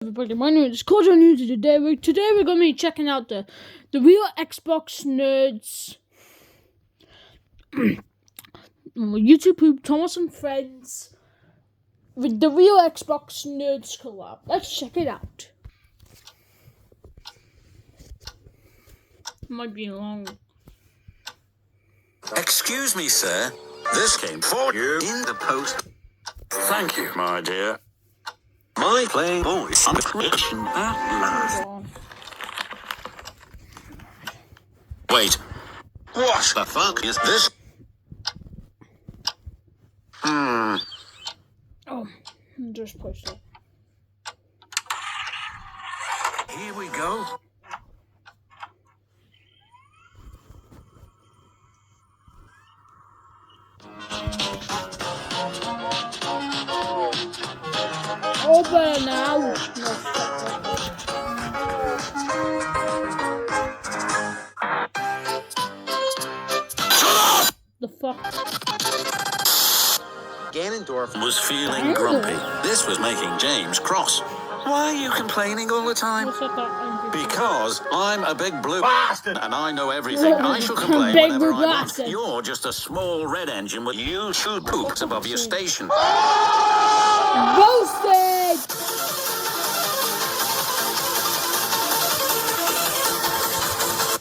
Everybody, my name is Kojo News today. Today we're going to be checking out the real Xbox nerds YouTube poop Thomas and Friends with the real Xbox nerds collab. Let's check it out. Might be long. Excuse me, sir. This came for you in the post. Thank you, my dear. My Playboy subscription at last. Wait. What the fuck is this? Oh, just push it. Here we go. Open now. No, the fuck? Ganondorf was feeling grumpy. This was making James cross. Why are you complaining all the time? Because I'm a big blue bastard and I know everything. I shall complain whenever I want. You're just a small red engine with you shoot poops above your station. Roasted!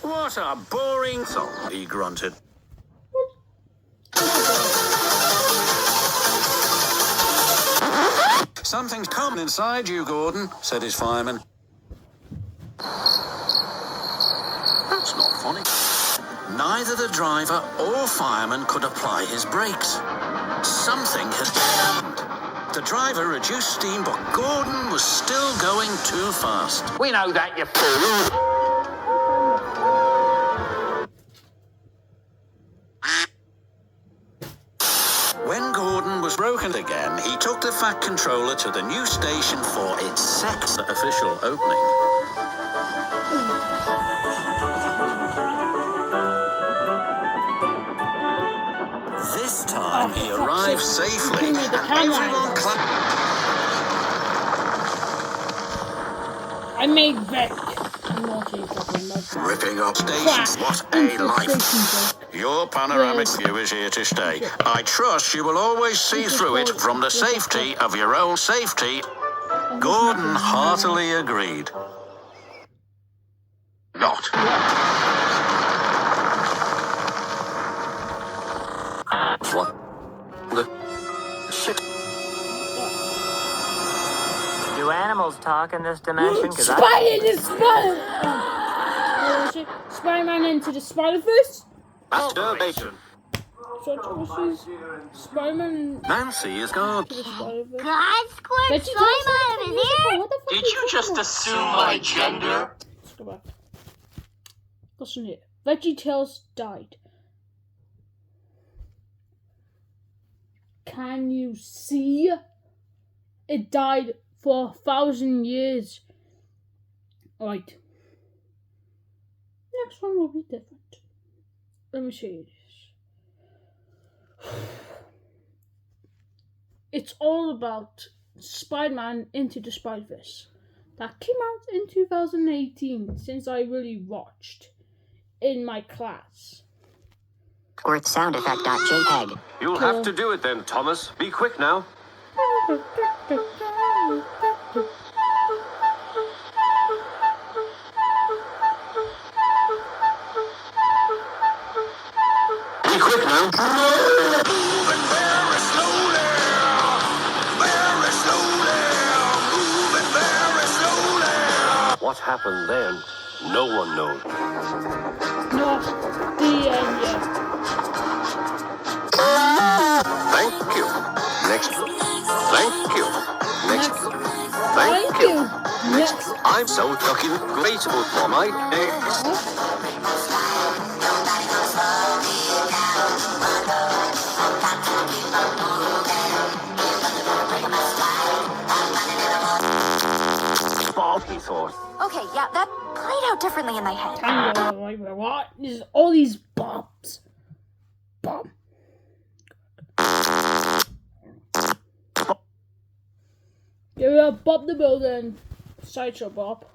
What a boring song, he grunted. Something's coming inside you, Gordon, said his fireman. That's not funny. Neither the driver or fireman could apply his brakes. Something had happened. The driver reduced steam, but Gordon was still going too fast. We know that, you fool. When Gordon was broken again, he took the Fat Controller to the new station for its sixth official opening. This time he arrived safely, and everyone clapped. I made Vic. Ripping up stations, what a life. Your panoramic view is here to stay. I trust you will always see through it from the safety of your own safety. Gordon heartily agreed. Not. What the shit? Do animals talk in this dimension? Spider-Man into the Spider-Verse? Masturbation. Spider-Man. Nancy is gone. God, Squirt, slime out of his ear? Did you just assume my gender? Let's go back. Listen here. VeggieTales died. Can you see? It died for 1,000 years. Right. Next one will be different. Let me show you this. It's all about Spider-Man Into the Spider-Verse. That came out in 2018, since I really watched in my class. Or sound effect.jpg. You'll have to do it then, Thomas. Be quick now. Be quick now. What happened then? No one knows. Not the end yet. Thank you. Next. Thank you. Next. Thank you. Next. I'm so fucking grateful for my eggs. He thought. Okay, yeah, that played out differently in my head. Tango, like, what? There's all these bombs. Bomb. Yeah, Bob the Builder. Sideshow Bob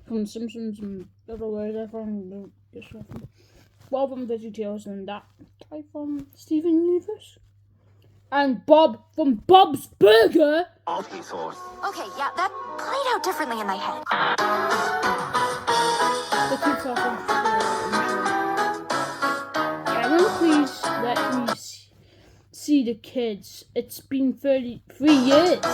from The Simpsons and other words I found this one. Bob from VeggieTales and that guy from Steven Universe. And Bob from Bob's Burger. He thought. Okay, yeah, that played out differently in my head. The 2004 Karen, please let me see the kids. It's been 33 years.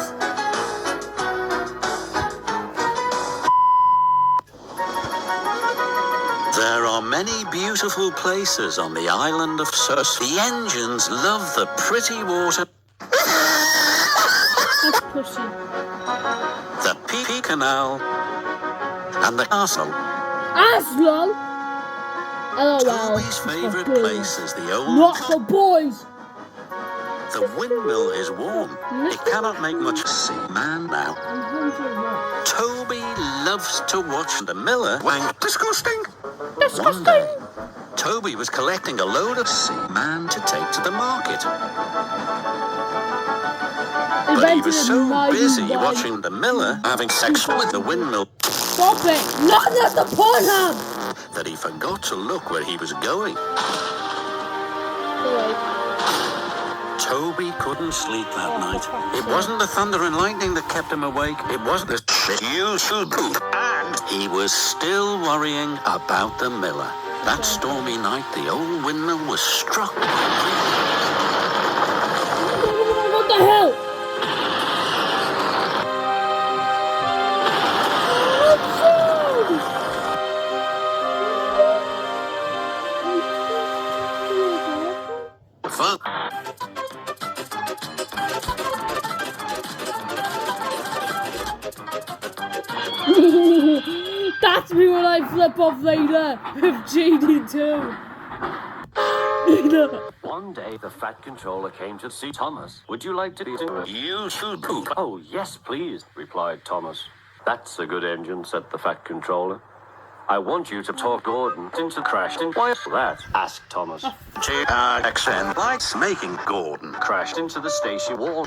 There are many beautiful places on the island of Sus. The engines love the pretty water. That's pussy. The Pee Canal and the castle. Aslo! LOL. Toby's favourite place is the old... Not for boys! The windmill is warm. It cannot make much man now. Toby loves to watch the miller wank. Disgusting! One day, Toby was collecting a load of man to take to the market. But he was so busy watching the miller having sex with the windmill. Stop it! Not at the Pornhub! That he forgot to look where he was going. Toby couldn't sleep that night. It wasn't the thunder and lightning that kept him awake. It wasn't the shit you should poop. And he was still worrying about the miller. That stormy night, the old windmill was struck by lightning. What the hell? Fuck. That's me when I flip off later with JD2. One day, the Fat Controller came to see Thomas. Would you like to eat it? You should poop. Oh, yes, please, replied Thomas. That's a good engine, said the Fat Controller. I want you to talk Gordon into crashing. Why that? Asked Thomas. GRXN likes making Gordon Crashed into the station wall.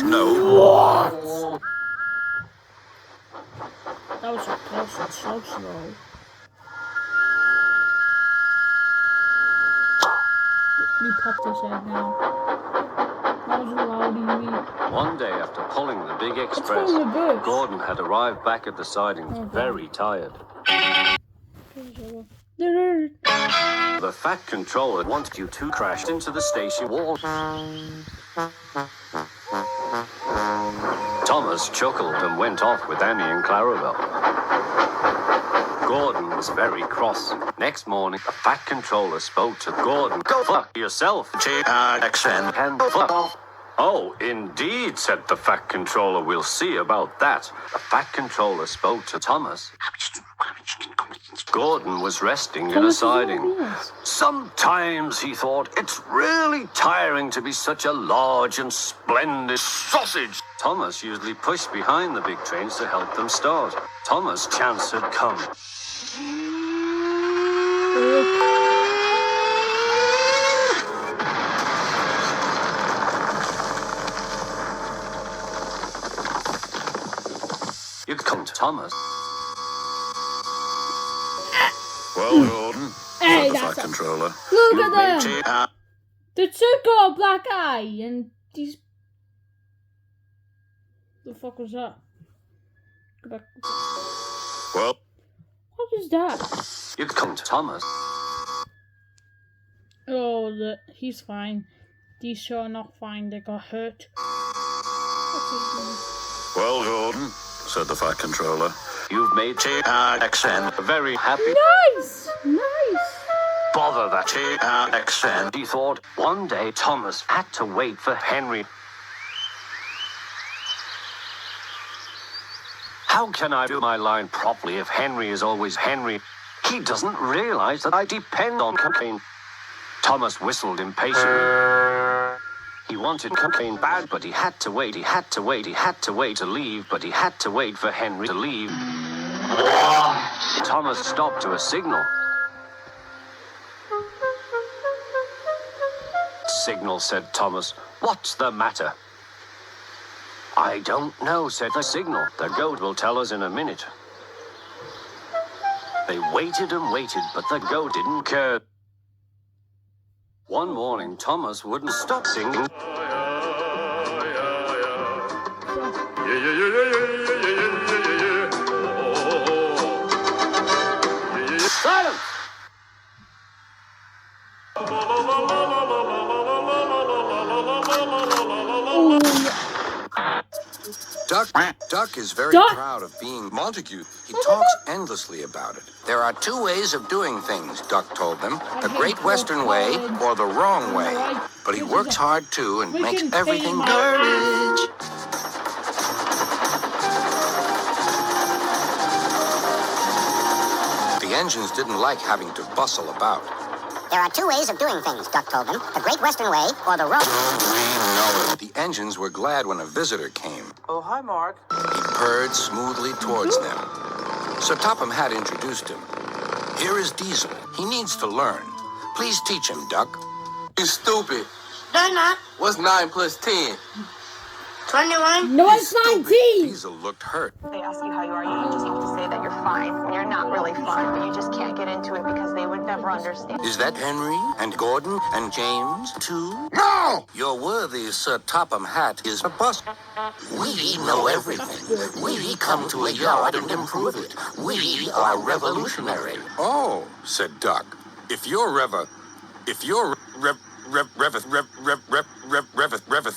No. What? That was so slow. You pop this head now. That was loud and weak. One day, after pulling the big express, going reverse. Gordon had arrived back at the sidings, very tired. The Fat Controller wanted you to crash into the station wall. Thomas chuckled and went off with Annie and Clarabelle. Gordon was very cross. Next morning, the Fat Controller spoke to Gordon. Go fuck yourself. GRXN And fuck off. Oh, indeed, said the Fat Controller. We'll see about that. The Fat Controller spoke to Thomas. Gordon was resting in a siding. Sometimes, he thought, it's really tiring to be such a large and splendid sausage. Thomas usually pushed behind the big trains to help them start. Thomas' chance had come. You come to Thomas. Well, Gordon, Hey, said the that's Fat Controller. Look at them! GR The two got a black eye and these. The fuck was that? Go back. Well, What is that? You come to Thomas. Oh, he's fine. These two are not fine. They got hurt. well, Gordon, said the Fat Controller. You've made GRXN very happy. Nice! Nice! Bother that. GRXN. He thought one day Thomas had to wait for Henry. How can I do my line properly if Henry is always Henry? He doesn't realize that I depend on cocaine. Thomas whistled impatiently. He wanted cocaine bad, but he had to wait, he had to wait, he had to wait to leave, but he had to wait for Henry to leave. Thomas stopped to a signal. Signal, said Thomas. What's the matter? I don't know, said the signal. The goat will tell us in a minute. They waited and waited, but the goat didn't care. One morning, Thomas wouldn't stop singing. Silence! Duck is very Duck. proud of being Montague. He talks endlessly about it. There are two ways of doing things, Duck told them. The Great Western Way or the wrong way. But he works hard too and makes everything garbage. The engines didn't like having to bustle about. There are two ways of doing things, Duck told them. The Great Western Way or the wrong. The engines were glad when a visitor came. Oh, hi, Mark. He purred smoothly towards them. Sir Topham Hatt introduced him. Here is Diesel. He needs to learn. Please teach him, Duck. You stupid. They're not. What's 9 plus 10? 21. No, it's 19. Diesel looked hurt. They ask you how you are, you just have to say that you're fine. And you're not really fine, but you just can't get into it because they would never understand. Is that Henry and Gordon and James, too? No! Your worthy Sir Topham Hatt is a bust. We know everything. We come to a yard and improve it. We are revolutionary. Oh, said Duck. If you're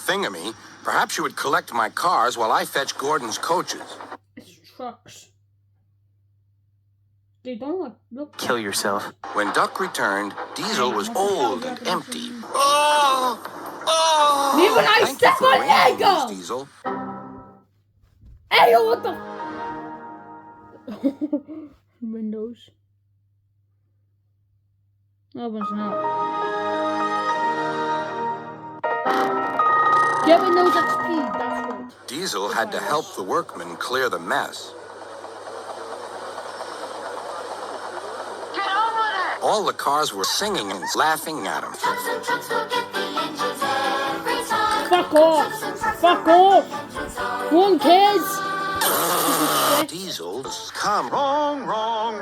thingamy, perhaps you would collect my cars while I fetch Gordon's coaches. It's trucks. They don't look. Kill yourself. When Duck returned, Diesel was old and empty. Even I Thank step you for on arranging Lego. this, Diesel. Hey, yo, what the? Windows. That one's not. Get Windows XP, that's right. Diesel had to help the workmen clear the mess. Get over there. All the cars were singing and laughing at him. Trucks and trucks will get the engines every time. Fuck off! Fuck off! Go on, kids! Diesel was calm. Wrong. Wrong.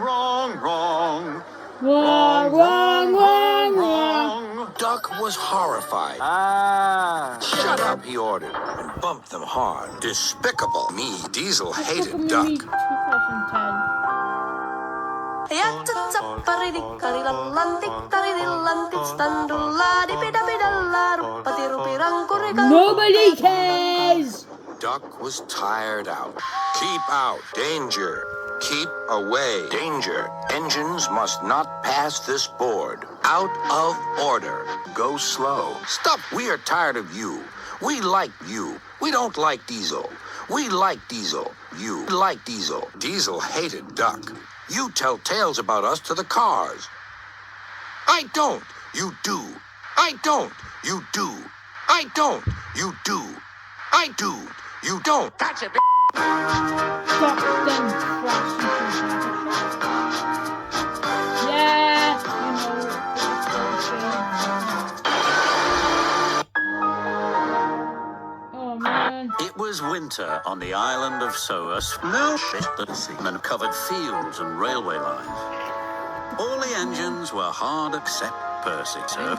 Duck was horrified. Ah. Shut up, he ordered, and bumped them hard. Despicable me. Diesel hated Fucking Duck. me, 2010. Nobody cares! Duck was tired out. Keep out. Danger. Keep away. Danger. Engines must not pass this board. Out of order. Go slow. Stop. We are tired of you. We like you. We don't like Diesel. We like Diesel. You like Diesel. Diesel hated Duck. You tell tales about us to the cars. I don't. You do. I don't. You do. I don't. You do. I do. You don't. That's it. Fuck them crashes. Yeah, I know. Oh man. It was winter on the island of Soas. No shit, the seamen covered fields and railway lines. All the engines were hard except Percy, sir.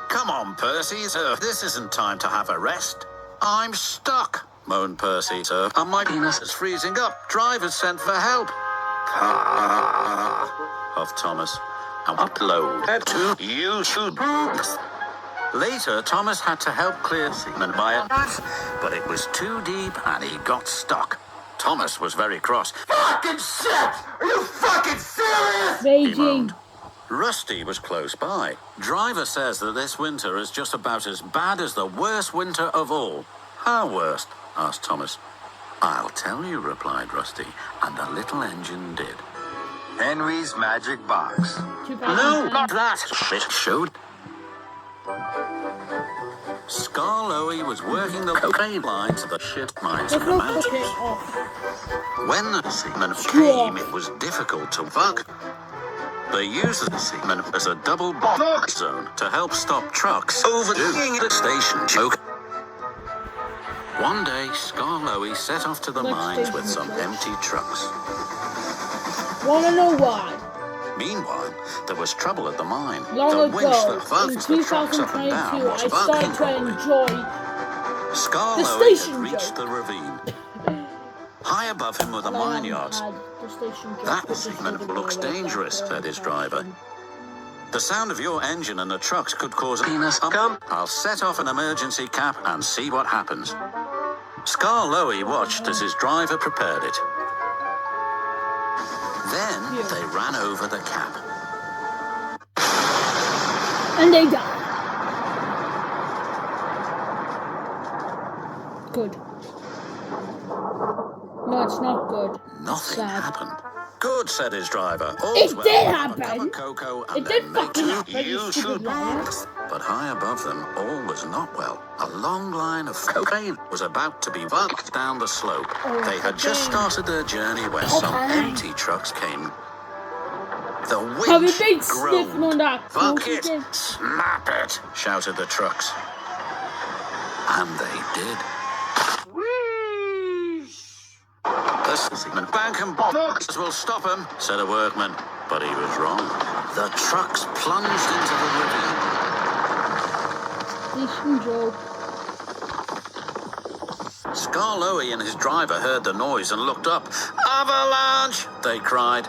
Come on, Percy, sir. This isn't time to have a rest. I'm stuck, moaned Percy, sir. And my penis is freezing up. Drivers sent for help. Huffed Thomas. And upload to YouTube. Later, Thomas had to help clear seamen by it, but it was too deep and he got stuck. Thomas was very cross. Fucking shit! Are you fucking serious? He moaned. Rusty was close by. Driver says that this winter is just about as bad as the worst winter of all. How worst? Asked Thomas. I'll tell you, replied Rusty, and the little engine did. Henry's magic box. No, not that. Shit showed. Scarloey was working the cocaine line to the shit mines of the mountains. When the seamen came, it was difficult to fuck. They used the segment as a double box zone to help stop trucks overdoing the station joke. One day, Skarloey set off to the mines with some empty trucks. Wanna know why? Meanwhile, there was trouble at the mine. Long The winch ago, that fucked in the trucks up and down 2022, was I started working to properly. enjoy Skarloey station had reached joke. the ravine. High above him were the mine yards. That segment looks dangerous, said his driver. The sound of your engine and the trucks could cause a penis. I'll set off an emergency cap and see what happens. Skarloey watched as his driver prepared it. Then they ran over the cap. And they died. Good. No, it's not good. Nothing Sad. happened. Good, said his driver. It Well, did have a cup happen. of cocoa and It did then make fucking happen, you stupid liar. But high above them, all was not well. A long line of cocaine was about to be walked down the slope. They had just started their journey when some empty trucks came. The Have you winch been sniffing on groaned. that Fuck coke it! again? Snap it! Shouted the trucks. And they did. The segment bank and box will stop him, said a workman. But he was wrong. The trucks plunged into the ravine. Station joke. Skarloey and his driver heard the noise and looked up. Avalanche! They cried.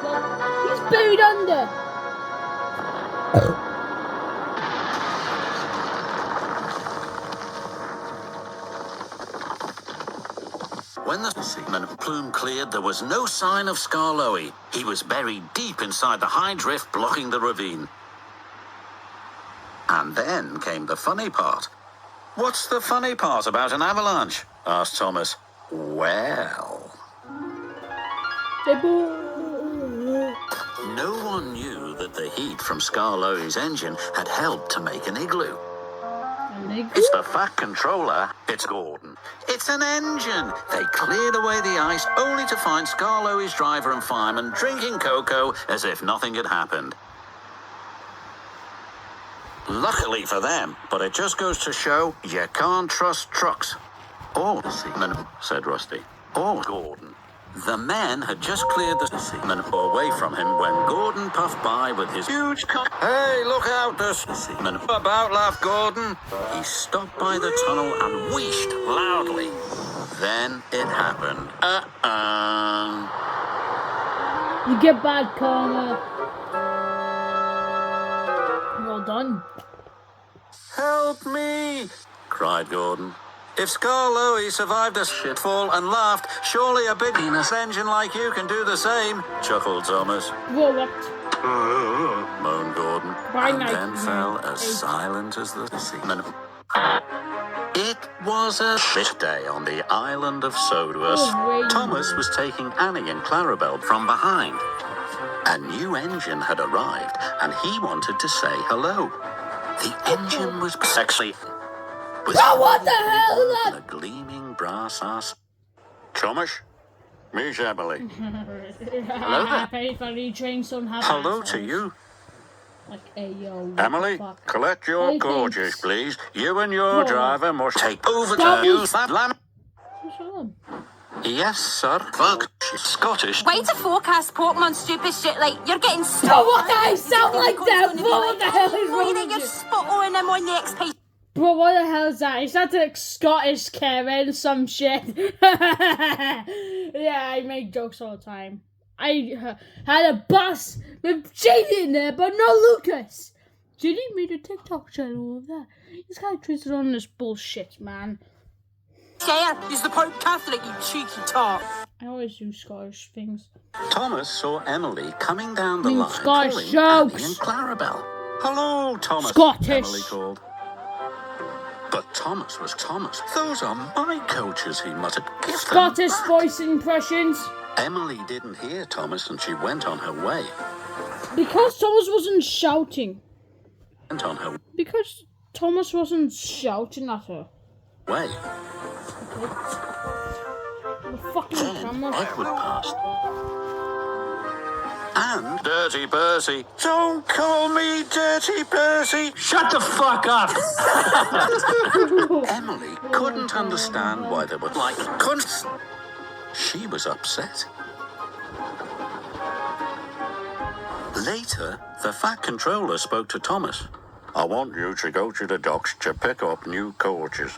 Look, he's buried under. When the segment plume cleared, there was no sign of Skarloey. He was buried deep inside the high drift blocking the ravine. And then came the funny part. What's the funny part about an avalanche? Asked Thomas. Well, no one knew that the heat from Skarloey's engine had helped to make an igloo. It's the Fat Controller. It's Gordon. It's an engine. They cleared away the ice only to find Skarloey's driver and fireman drinking cocoa as if nothing had happened. Luckily for them, but it just goes to show you can't trust trucks. Or the seaman, said Rusty. Or Gordon. The men had just cleared the seaman away from him when Gordon puffed by with his huge cock. Hey, look out, the seaman. About laughed Gordon. He stopped by the tunnel and wheezed loudly. Then it happened. You get bad karma. Well done. Help me, cried Gordon. If Skarloey survived a shitfall and laughed, surely a big penis engine like you can do the same, chuckled Thomas. Well, what? Moaned Gordon, By and night, then fell as silent as the seaman. It was a shit day on the island of Sodus. Oh, Thomas was taking Annie and Clarabelle from behind. A new engine had arrived, and he wanted to say hello. The engine was sexy. With what the hell is that? a gleaming brass ass. Thomas? Meet Emily. Hello there. Hello to you. Like, hey, yo, what Emily, the fuck? collect your Hey, gorgeous, thanks. please. You and your Bro. driver must take over That to was- use that lamp. What's wrong? Yes, sir. Fuck. She's Scottish. Way to forecast Pokemon stupid shit like you're getting stuck. Bro, what the hell? Sound like that? Bro, what the hell is wrong That with you're you? spot on them on the next page. Bro, what the hell is that? Is that like Scottish Karen some shit? Yeah, I make jokes all the time. I had a bus with JD in there, but no Lucas. JD made a TikTok channel of that. This guy twisted on this bullshit, man. Share is the Pope Catholic, you cheeky tart. I always do Scottish things. Thomas saw Emily coming down the You line, Scottish calling jokes. Annie and Clarabelle. Hello, Thomas. Scottish. Emily called. But Thomas was Thomas. Those are my coaches, he muttered. Give them Scottish back. voice impressions. Emily didn't hear Thomas and she went on her way. Because Thomas wasn't shouting. Went on her Because Thomas wasn't shouting at her. Way. The fucking camera. Edward passed. And Dirty Percy. Don't call me Dirty Percy. Shut the fuck up! Emily couldn't understand why they were like cunts. She was upset. Later, the Fat Controller spoke to Thomas. I want you to go to the docks to pick up new coaches.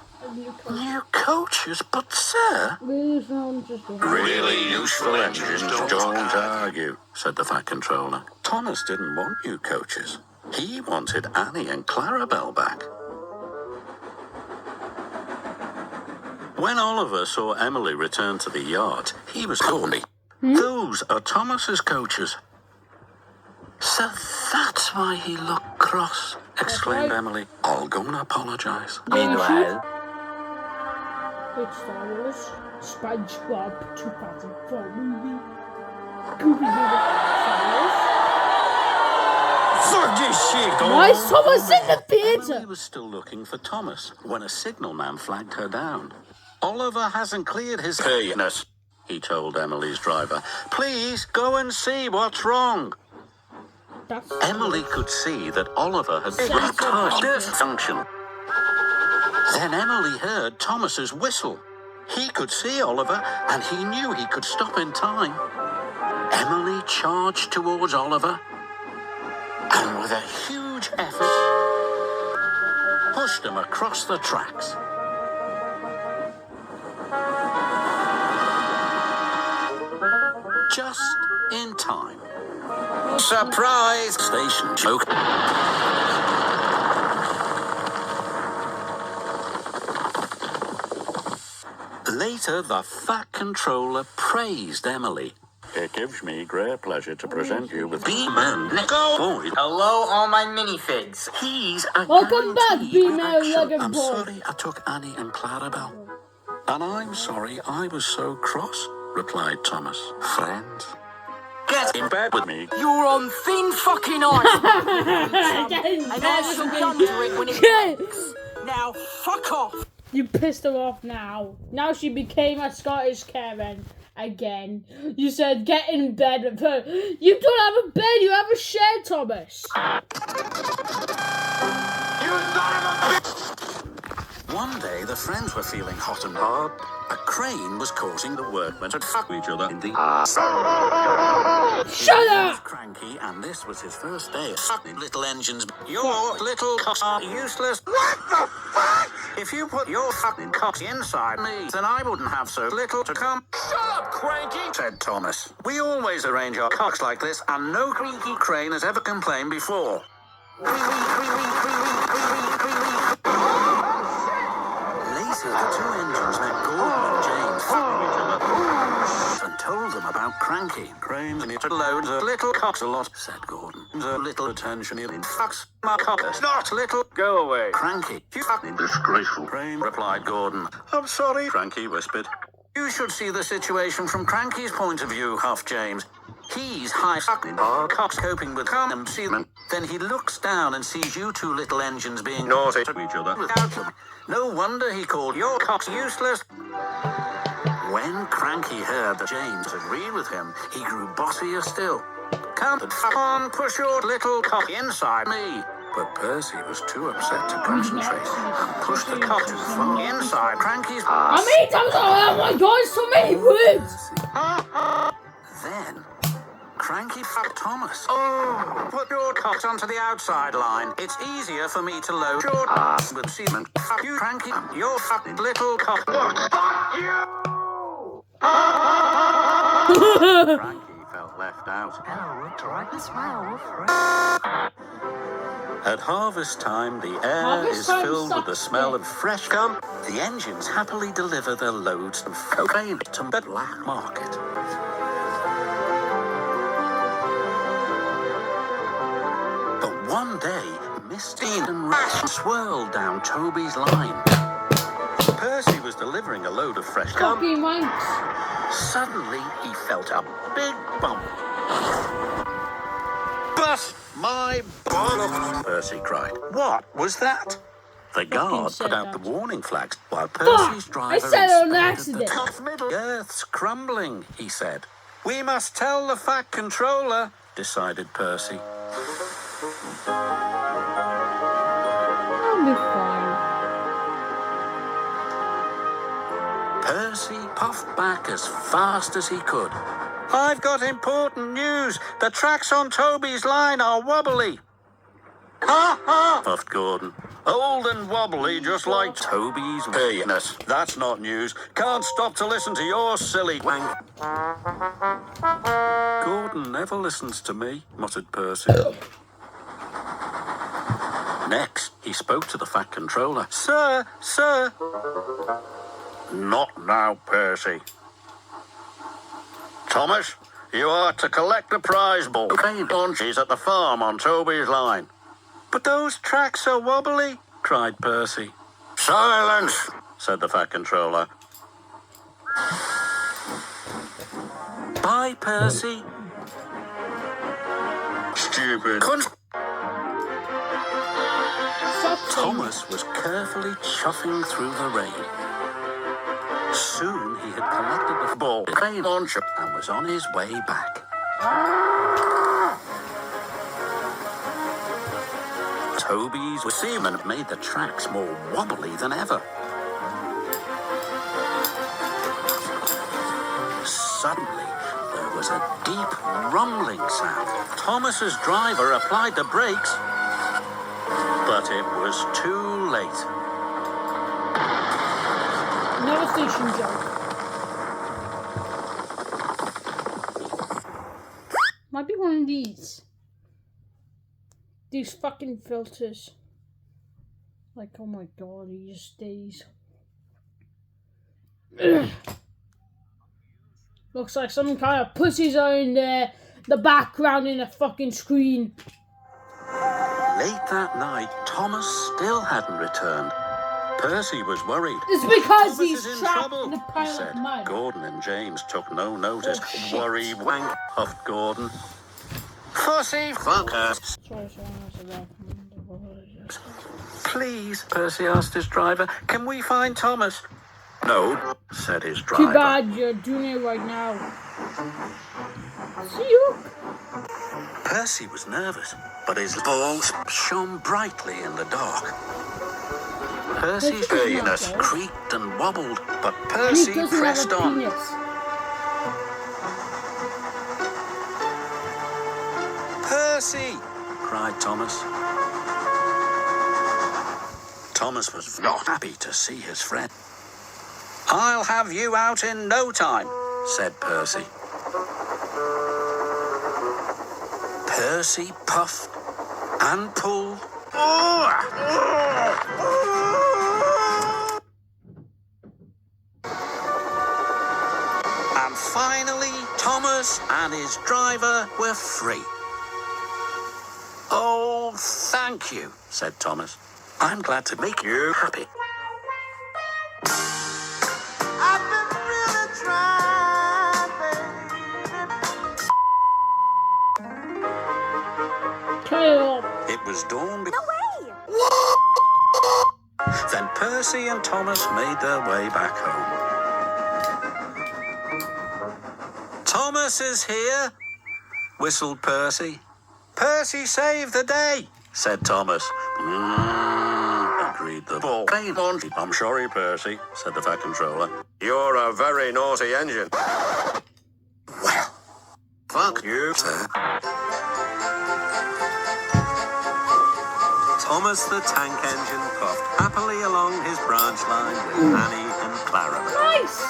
New coaches? But, sir... Really useful engines, don't argue, said the Fat Controller. Thomas didn't want new coaches. He wanted Annie and Clarabelle back. When Oliver saw Emily return to the yacht, he was corny. Those are Thomas's coaches. So that's why he looked cross, exclaimed Emily. I'll go and apologise. Meanwhile, It's Star Wars, SpongeBob 2004 movie. Scooby-Doo, Star Wars. fuck this shit! Why is Thomas in the Emily theatre? was still looking for Thomas when a signalman flagged her down. Oliver hasn't cleared his penis, he told Emily's driver. Please go and see what's wrong. That's Emily could see that Oliver had dysfunction. Then Emily heard Thomas's whistle. He could see Oliver, and he knew he could stop in time. Emily charged towards Oliver, and with a huge effort, pushed him across the tracks. Just in time. Surprise! Station joke. Later, the Fat Controller praised Emily. It gives me great pleasure to present you with B-Man Lego Boy. Hello, all my minifigs. He's a Welcome back, guaranteed B-Man action. Lego I'm Boy. sorry I took Annie and Clarabelle. And I'm sorry I was so cross, replied Thomas. Friends, get in bed with me. You're on thin fucking ice. And I shall come to it when it... Now, fuck off. You pissed her off now. Now she became a Scottish Karen again. You said get in bed with her. You don't have a bed, you have a shed, Thomas. One day the friends were feeling hot and hard. A crane was causing the workmen to fuck each other in the Shut up! Cranky, and this was his first day of fucking little engines. Your little cocks are useless. What the fuck? If you put your fucking cocks inside me, then I wouldn't have so little to come. Shut up, Cranky, said Thomas. We always arrange our cocks like this, and no creaky crane has ever complained before. Later, the two engines met Gordon and James fucking each other and told them about Cranky. Cranes need to load the little cocks a lot, said Gordon. The little attention in fucks my cockers. Not little. Go away. Cranky, you fucking disgraceful. Crane, replied Gordon. I'm sorry, Cranky whispered. You should see the situation from Cranky's point of view, huffed James. He's high fucking our cocks coping with calm and seaman. Then he looks down and sees you two little engines being naughty to each other without them. No wonder he called your cocks useless. When Cranky heard that James agreed with him, he grew bossier still. Come and fuck on, push your little cock inside me. But Percy was too upset to concentrate and pushed the cock too far inside Cranky's How many times? Oh my god, so many words! Then, Cranky fucked Thomas. Oh, put your cocks onto the outside line. It's easier for me to load your ass with cement. Fuck you, Cranky. Your fucking little cock. Fuck you! Cranky felt left out. At harvest time, the air is filled with the smell of fresh cum. The engines happily deliver their loads of cocaine to the black market. But one day, misty and rash swirled down Toby's line. Percy was delivering a load of fresh cum. Fucking wanks. Suddenly, he felt a big bump. But my bollocks, Percy cried. What was that? The guard said put out that. the warning flags while Percy's driver I said it on inspected accident. the top middle. Earth's crumbling, he said. We must tell the Fat Controller, decided Percy. I'll be fine. Percy puffed back as fast as he could. I've got important news. The tracks on Toby's line are wobbly. Ha ha! Puffed Gordon. Old and wobbly, just like Toby's penis. That's not news. Can't stop to listen to your silly wank. Gordon never listens to me, muttered Percy. Next, he spoke to the Fat Controller. Sir! Not now, Percy. Thomas, you are to collect the prize ball. She's at the farm on Toby's line. But those tracks are wobbly, cried Percy. Silence, said the Fat Controller. Bye, Percy. Stupid. Thomas was carefully chuffing through the rain. Soon he had collected the ball and was on his way back. Toby's seaman made the tracks more wobbly than ever. Suddenly, there was a deep rumbling sound. Thomas's driver applied the brakes, but it was too late. Another station joke. Might be one of these. These fucking filters. Like, oh my god, he just stays. Looks like some kind of pussies are in there. The background in a fucking screen. Late that night, Thomas still hadn't returned. Percy was worried. It's because Thomas he's is in trapped trouble, in a he pile said. of mud. Gordon and James took no notice. Oh, shit. Worry wank, huffed Gordon. Fussy fucker. Sorry, Please, Percy asked his driver, can we find Thomas? No, said his driver. Too bad you're doing it right now. See you. Percy was nervous, but his balls shone brightly in the dark. Percy's penis creaked and wobbled, but Percy pressed on. Percy! cried Thomas. Thomas was not happy to see his friend. I'll have you out in no time, said Percy. Percy puffed and pulled. And finally, Thomas and his driver were free. Oh, thank you, said Thomas. I'm glad to make you happy. I've been really trying, baby. It was dawn. No way! Then Percy and Thomas made their way back home. Thomas is here, whistled Percy. Percy saved the day, said Thomas. Agreed the ball. I'm sorry, Percy, said the Fat Controller. You're a very naughty engine. Well, fuck you, sir. Thomas the Tank Engine puffed happily along his branch line with Annie and Clara. Nice!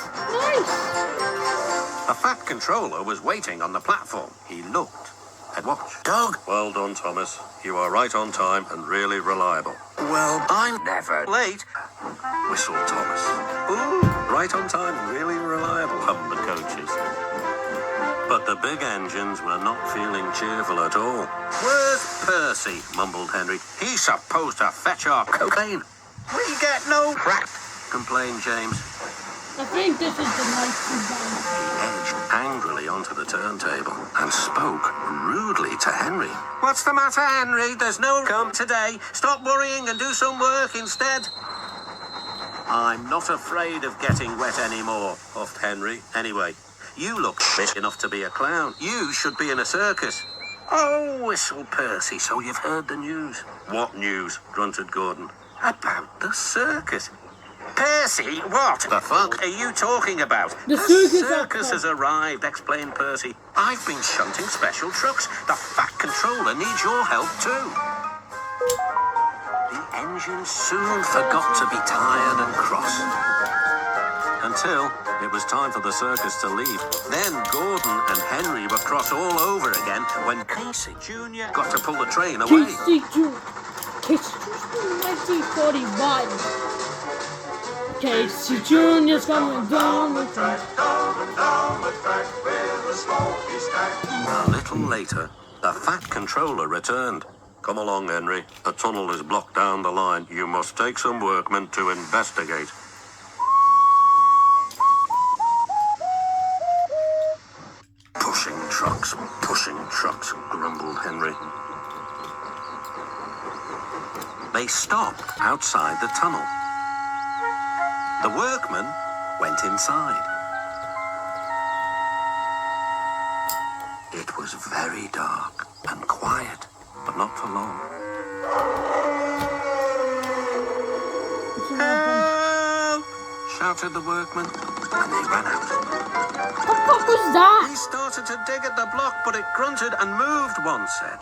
The Fat Controller was waiting on the platform. He looked and watched. Dog! Well done, Thomas. You are right on time and really reliable. Well, I'm never late, whistled Thomas. Ooh, right on time and really reliable, hummed the coaches. But the big engines were not feeling cheerful at all. Where's Percy? Mumbled Henry. He's supposed to fetch our cocaine. We get no crack, complained James. I think this is the night too bad. The engine angrily onto the turntable and spoke rudely to Henry. What's the matter, Henry? There's no come today. Stop worrying and do some work instead. I'm not afraid of getting wet anymore, huffed Henry. Anyway, you look fit enough to be a clown. You should be in a circus. Oh, whistled Percy, so you've heard the news. What news? Grunted Gordon. About the circus. Percy, what the fuck are you talking about? The circus has arrived, explained Percy. I've been shunting special trucks. The Fat Controller needs your help too. The engine soon forgot to be tired and cross. Until it was time for the circus to leave. Then Gordon and Henry were cross all over again when Casey Jr. got to pull the train away. Casey Jr. 1941. Casey Jr.'s coming down the track. A little later, the Fat Controller returned. Come along, Henry. The tunnel is blocked down the line. You must take some workmen to investigate. Pushing trucks, grumbled Henry. They stopped outside the tunnel. The workmen went inside. It was very dark and quiet, but not for long. Help! Shouted the workmen, and they ran out. What was that? He started to dig at the block, but it grunted and moved, one said.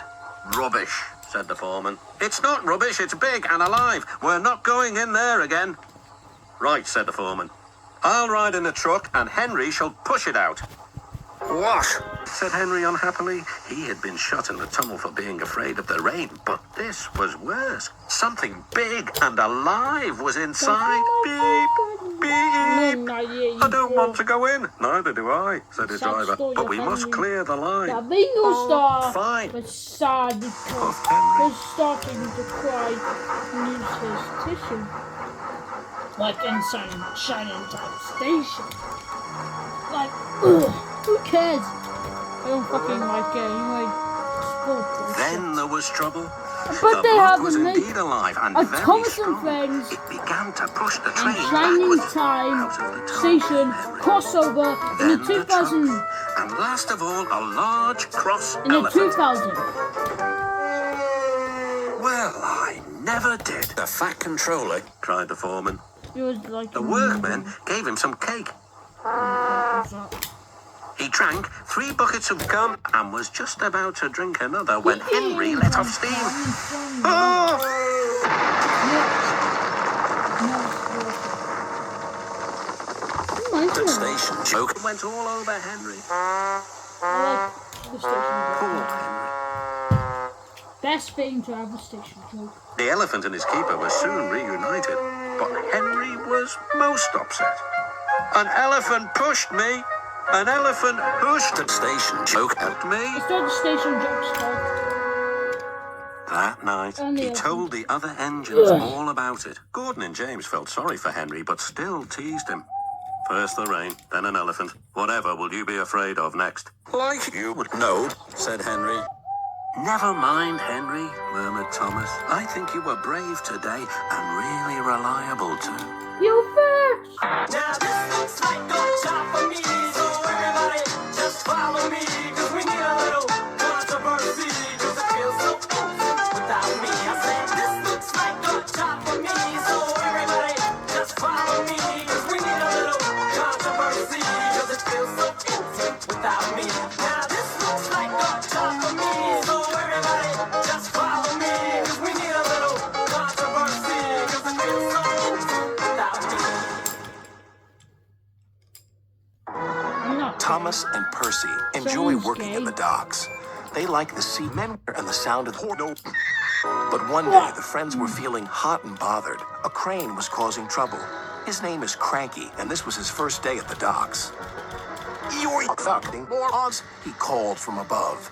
Rubbish, said the foreman. It's not rubbish, it's big and alive. We're not going in there again. Right, said the foreman. I'll ride in a truck and Henry shall push it out. What? Said Henry unhappily. He had been shut in the tunnel for being afraid of the rain, but this was worse. Something big and alive was inside. Beep, beep. I don't want to go in. Neither do I, said his driver. But we must clear the line. Fine. But sad because was starting to cry and use his tissue. Like inside Shining Time Station. Like, ugh, who cares? I don't fucking like it anyway. Then there was trouble. But they have was indeed alive and very Thomas strong. and Friends It began to push the train Shining backwards Time out of the tunnel. Station crossover in Then the 2000. And last of all, a large cross In the elephant. 2000. Well, I never did. The Fat Controller, cried the foreman. It was like The workmen gave him some cake. He drank 3 buckets of gum and was just about to drink another when Henry let off steam. Oh! The station joke went all over Henry. I like the station Poor joke. Henry. Best thing to have a station joke. The elephant and his keeper were soon reunited, but Henry was most upset. An elephant pushed me. An elephant pushed the station joke at me. It's not the station jokes fault. That night, And the he elephant. told the other engines all about it. Gordon and James felt sorry for Henry, but still teased him. First the rain, then an elephant. Whatever will you be afraid of next? Like you would know, said Henry. Never mind, Henry, murmured Thomas. I think you were brave today and really reliable too. You first! Now this looks like a job for me, so everybody just follow me, cause we need a little controversy, cause it feels so empty without me. I said this looks like a job for me, so everybody just follow me, cause we need a little controversy, cause it feels so empty without me. Now this looks like a job for me, so everybody just follow me, cause we need a little controversy, cause it feels so empty without me. Thomas and Percy enjoy working in the docks. They like the sea men and the sound of porno. But one day, the friends were feeling hot and bothered. A crane was causing trouble. His name is Cranky, and this was his first day at the docks. "You're fucking morons," he called from above.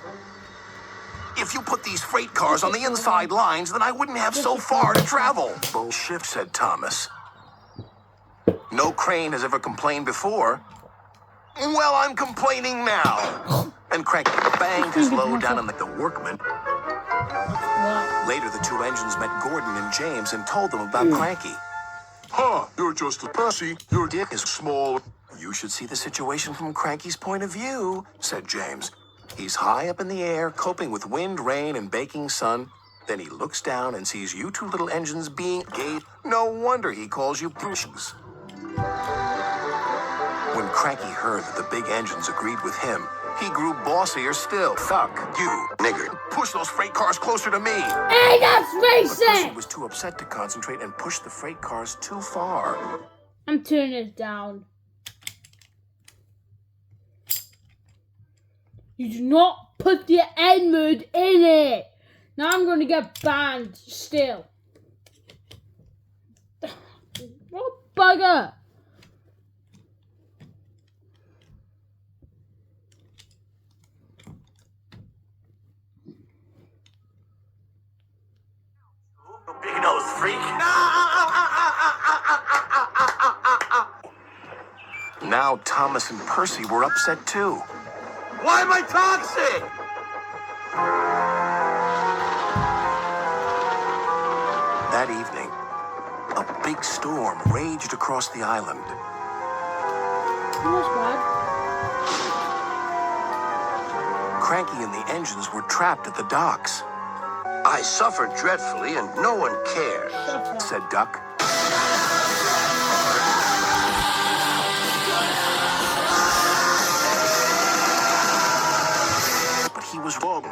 "If you put these freight cars on the inside lines, then I wouldn't have so far to travel." "Bullshit," said Thomas. "No crane has ever complained before." Well, I'm complaining now. And Cranky banged his load down on the workman. Later, the two engines met Gordon and James and told them about Cranky. Huh, you're just a pussy. Your dick is small. You should see the situation from Cranky's point of view, said James. He's high up in the air, coping with wind, rain, and baking sun. Then he looks down and sees you two little engines being gay. No wonder he calls you pushes. When Cranky heard that the big engines agreed with him, he grew bossier still. Fuck you, nigger. Push those freight cars closer to me. Hey, that's But Pussy racing! was too upset to concentrate and pushed the freight cars too far. I'm turning it down. You do not put the N-word in it. Now I'm going to get banned still. What bugger? Big nose freak. Now Thomas and Percy were upset too. Why am I toxic? That evening, a big storm raged across the island. What's bad? Cranky and the engines were trapped at the docks, I suffered dreadfully and no one cared. said Duck. But he was wrong.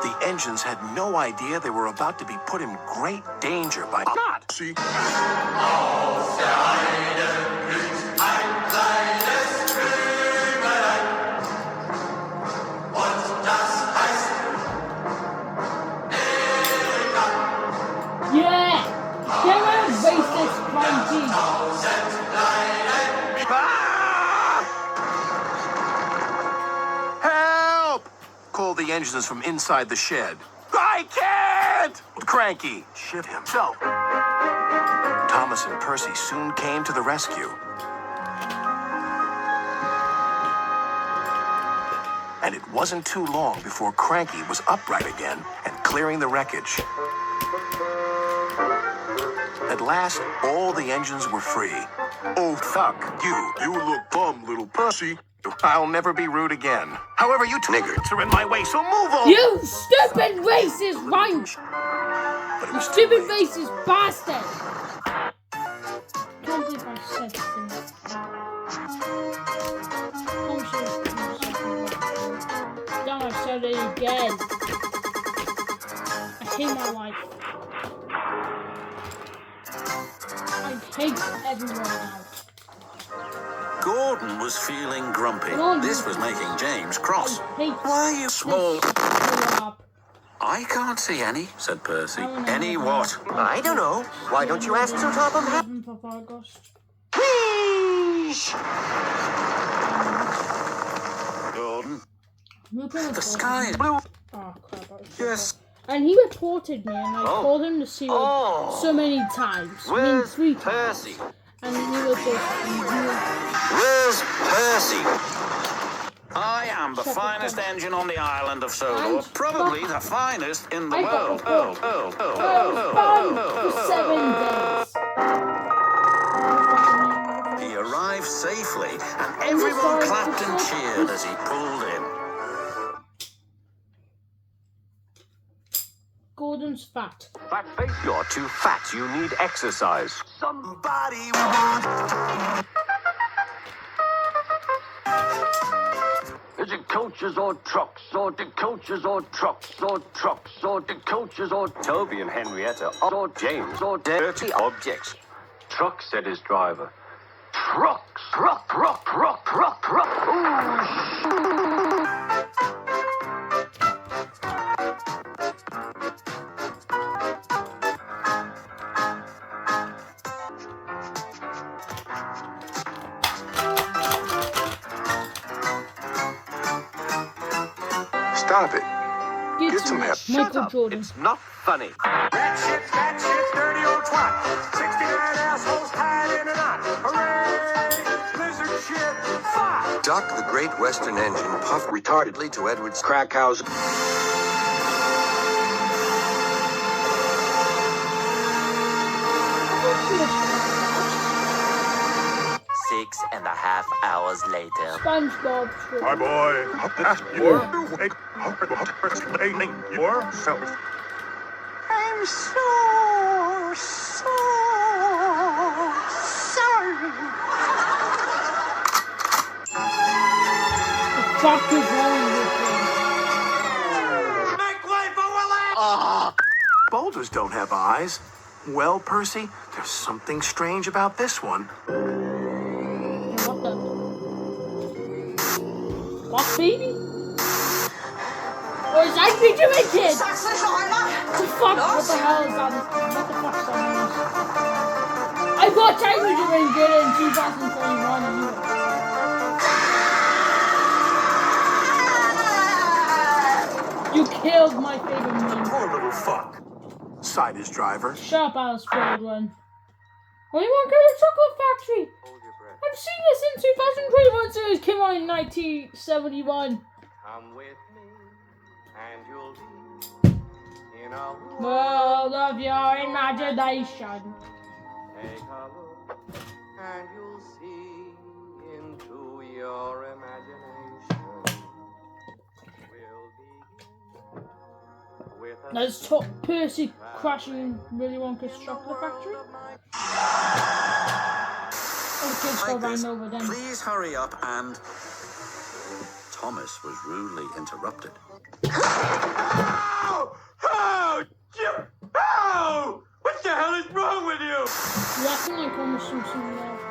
The engines had no idea they were about to be put in great danger by God. See? Yeah! Get rid of racist crunchy. Help! Called the engines from inside the shed. I can't! Cranky shit himself. Thomas and Percy soon came to the rescue. And it wasn't too long before Cranky was upright again and clearing the wreckage. At last, all the engines were free. Oh, fuck you. You look bum, little pussy. I'll never be rude again. However, you two niggas are in my way, so move on. You stupid racist wench! But it was too Stupid late. racist bastard! Can't believe I said this. Oh shit. Now I said it again. I hate my life. I hate everyone now. Gordon was feeling grumpy. This was making James cross. I hate Why you small? collab. I can't see any, said Percy. Any what? I don't know. Why don't you ask to top of hat? Gordon, The the sky is blue. Oh crap. Yes. And he reported me, and I told him to see it so many times. I mean, 3 times. Percy? And he reported Where's Percy? I am the finest engine on the island of Sodor, probably the finest in the I got world. reported. For 7 days. He arrived safely, and everyone clapped and cheered as he pulled in. Gordon's fat. Fat face, you're too fat. You need exercise. Somebody want. Is it coaches or trucks, or the coaches or trucks, or trucks, or the coaches or Toby and Henrietta, or James, or dirty objects? Truck, said his driver. Trucks, truck. Stop it. Get some help. Michael Jordan. It's not funny. That shit's dirty old twat. 69 assholes tied in a knot. Hooray! Blizzard shit. Fuck. Duck the Great Western Engine puffed retardedly to Edward's crack house. 6.5 hours later. SpongeBob. My boy, you're awake. Explaining yourself. I'm so sorry. The fuck is wrong with him? Make way for Willie! Boulders don't have eyes. Well, Percy, there's something strange about this one. What the? What, baby? Or is that me doing, kid? The fuck? What the hell is that? What the fuck's that noise? I got time to doing good in 2021 anyway. You killed my favorite meme. Poor little fuck. Sighed his driver. Shut up, Alice Baldwin. Only one go to Chocolate Factory. I've seen this in 2021 series. Came out in 1971. Come with me, and you'll be in a World of your imagination. Take a look, and you'll see into your imagination. We'll begin with a Let's talk Percy crashing in Willy Wonka's Chocolate Factory. Oh, the kids go round over them. Please hurry up and... Thomas was rudely interrupted. Oh! Oh! Jim! Oh! What the hell is wrong with you? Yeah, I think I promised him something else.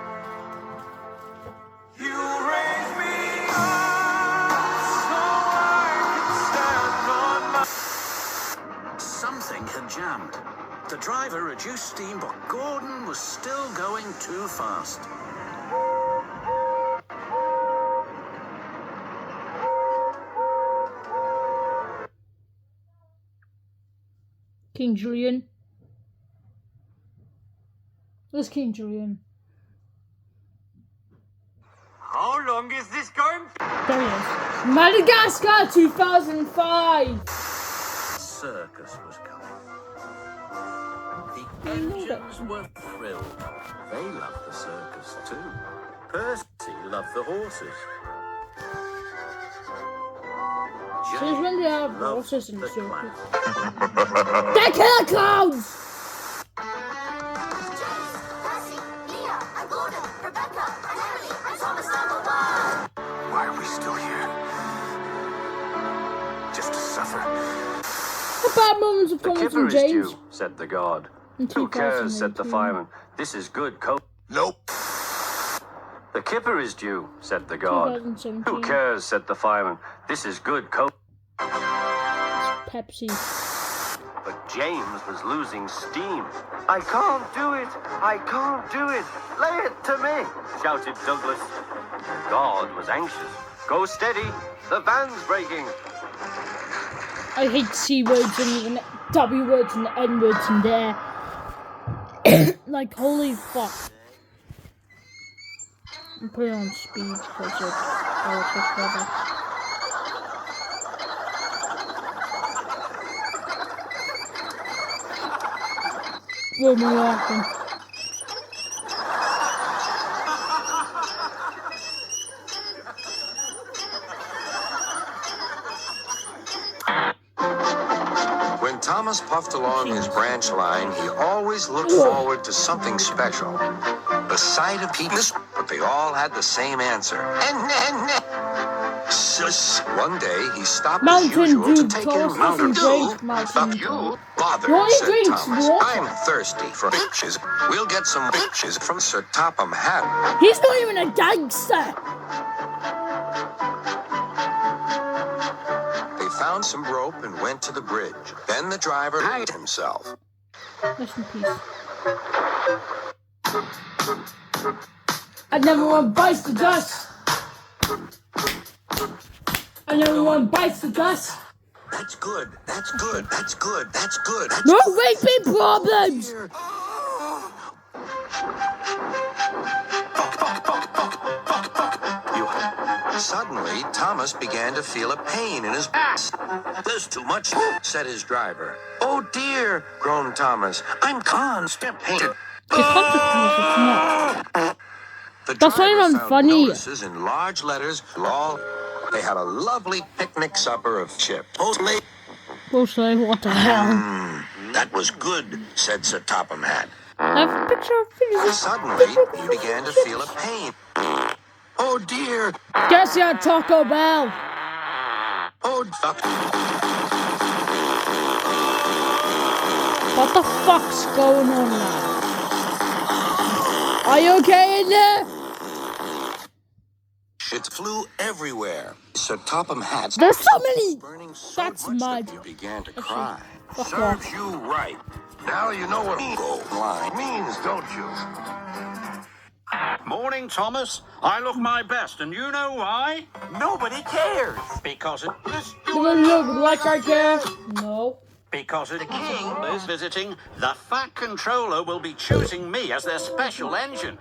You raise me up so I can stand on my... Something had jammed. The driver reduced steam, but Gordon was still going too fast. King Julian. Where's King Julian? How long is this going? There he is. Madagascar 2005! Circus was coming. The engines were thrilled. They loved the circus too. Percy loved the horses. Since when do they have loved horses in the the circus? clown. They're killer clowns! Why are we still here? Just to suffer. The bad moments of The Thomas kipper and is James. due, said the guard. In Who cares, said the 2018. fireman. This is good coat. Nope. The kipper is due, said the guard. 2017. Who cares, said the fireman. This is good coat. Pepsi. But James was losing steam. I can't do it! I can't do it! Lay it to me! Shouted Douglas. The guard was anxious. Go steady! The van's breaking! I hate C words and even W words and N words in there. Like, holy fuck. I'm putting it on speed because it will take forever. Where am I walking? When Thomas puffed along his branch line, he always looked forward to something special. The sight of people, but they all had the same answer. One day, he stopped as Mountain usual to Dew, take Thomas in Mountain doesn't Dew. drink Mountain Fuck Dew. you, bother, He only said drinks Thomas. water. I'm thirsty for bitches. We'll get some bitches from Sir Topham Hatt. He's not even a gangster! They found some rope and went to the bridge. Then the driver hanged himself. Rest in peace. I never want bites the dust! I never want bites the dust! That's good. That's good. That's good. That's good. That's No raping problems! Suddenly, Thomas began to feel a pain in his ass. There's too much, said his driver. Oh dear, groaned Thomas. I'm constipated. It's not. The That's not driver even found funny. notices in large letters. Lol. They had a lovely picnic supper of chips. Mostly, what the hell? That was good, said Sir Topham Hatt. I have a picture of it. Suddenly, he began to feel a pain. Oh dear. Guess you had Taco Bell. Oh, fuck. What the fuck's going on now? Are you okay in there? It flew everywhere. Sir Topham Hatt. There's so many. Burning so That's much mud. that he began to cry. Fuck Serves off. you right. Now you know what line means, don't you? Morning, Thomas. I look my best, and you know why? Nobody cares. Because it is Do I look like I care? No. Because the king is visiting. The Fat Controller will be choosing me as their special engine.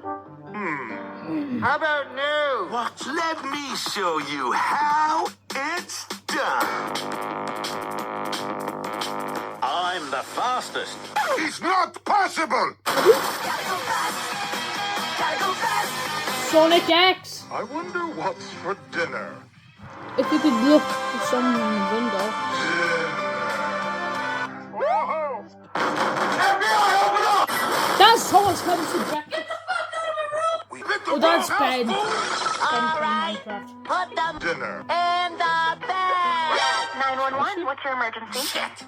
How about new? What? Let me show you how it's done. I'm the fastest. It's not possible! Sonic X. I wonder what's for dinner. If you could look at someone in the window. Whoa! FBI, open up! That's Thomas comes to jacket. Oh, that's Ben. All right, put them Dinner. in the bag. 911, what's your emergency? Shit.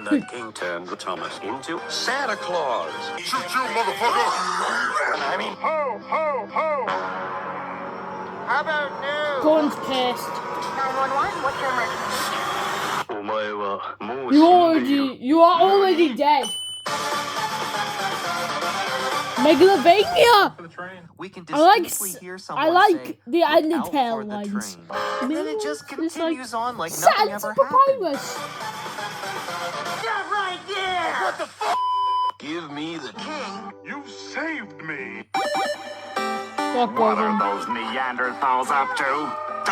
The king turned Thomas into Santa Claus. Shoot you, motherfucker! I mean, Ho, ho, ho! How about new? Guns cast. 911, what's your emergency? You are already dead. Megalovania. We can I like distinctly hear I someone like say, the "Look end out of tail for the lines. train." And then it just It's continues like on like nothing ever happened. Papyrus. That right there! What the f***? give me the king. You saved me! Fuck off. those Neanderthals up to?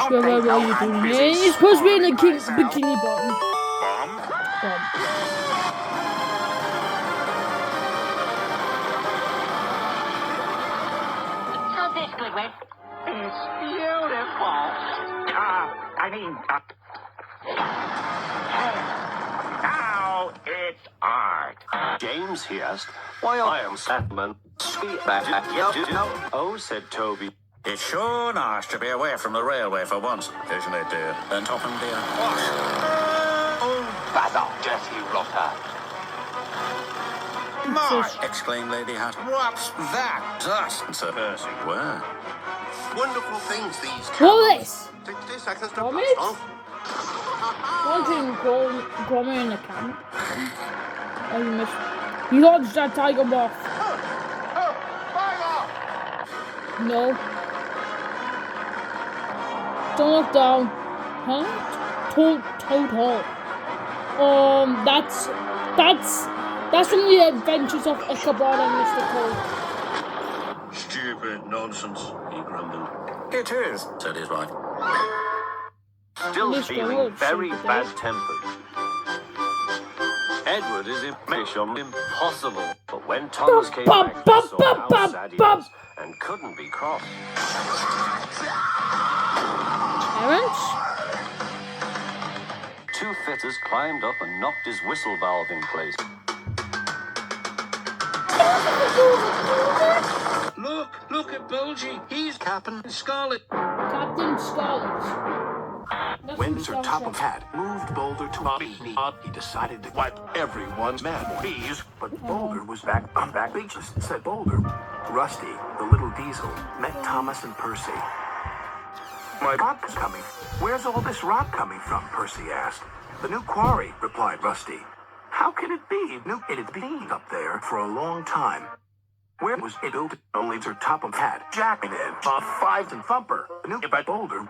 Sure, what are you doing here? You're supposed to be in a bikini bottom. Bomb? How's this, Goodwin? It's beautiful. Now it's art. James, he asked, why I am Satman. Sweet back. Oh, said Toby. It's sure nice to be away from the railway for once, isn't it, dear? And Topham, dear. What? Bad old dirty rotter. My! Exclaimed Lady Hat. What's that? Dust, Sir Percy. Where? Wonderful things these What is this? 60 seconds to Vomit? blast off. Wanting Grommer in the camp. Oh, you missed. You launched that tiger moth. No. Don't look down. Huh? Toad Hall. That's from the Adventures of Ichabod and Mr. Toad. Stupid nonsense, he grumbled. It is, said his wife. Still Mr. feeling Wood, very said the bad-tempered. Edward is mission impossible. But when Thomas came back, he saw how sad he was and couldn't be cross. Terence? Two fitters climbed up and knocked his whistle valve in place. Look at Bulgy. He's Captain Scarlet. Captain Scarlet. That's When from Sir Star Topham Trek. Hatt moved Boulder to Bobby, he decided to wipe everyone's memories. But Boulder was back beaches, said Boulder. Rusty, the little diesel, met Thomas and Percy. My rock is coming. Where's all this rock coming from? Percy asked. The new quarry, replied Rusty. How can it be? It had been up there for a long time. Where was it built? Only Sir Topham Hatt, Jack and Ed, Bob Fives and Thumper, the new by Boulder.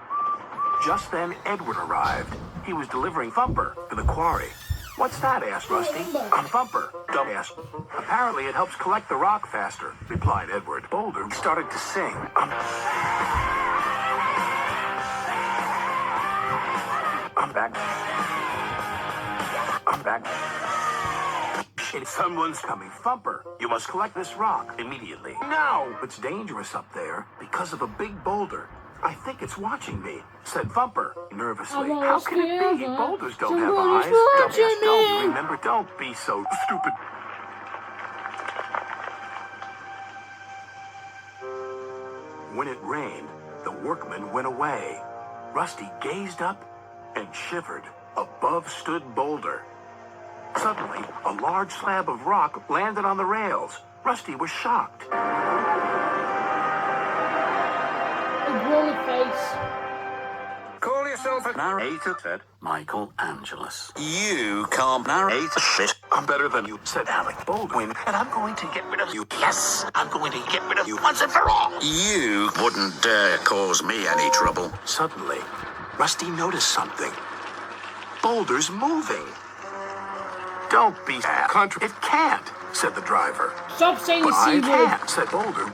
Just then, Edward arrived. He was delivering Thumper to the quarry. What's that? Asked Rusty. Thumper. Don't ask. Apparently it helps collect the rock faster, replied Edward. Boulder started to sing. shit. Someone's coming. Thumper, you must collect this rock immediately. No! It's dangerous up there because of a big boulder. I think it's watching me, said Thumper nervously. How can it be? Boulders don't have eyes. Don't you remember? Don't be so stupid. When it rained, the workmen went away. Rusty gazed up and shivered. Above stood Boulder. Suddenly, a large slab of rock landed on the rails. Rusty was shocked. Call yourself a narrator, said Michael Angelus. You can't narrate shit. I'm better than you, said Alec Baldwin, and I'm going to get rid of you. Yes, I'm going to get rid of you once and for all. You wouldn't dare cause me any trouble. Suddenly, Rusty noticed something. Boulder's moving. Don't be country. It can't, said the driver. Stop saying but I the can't, said Boulder.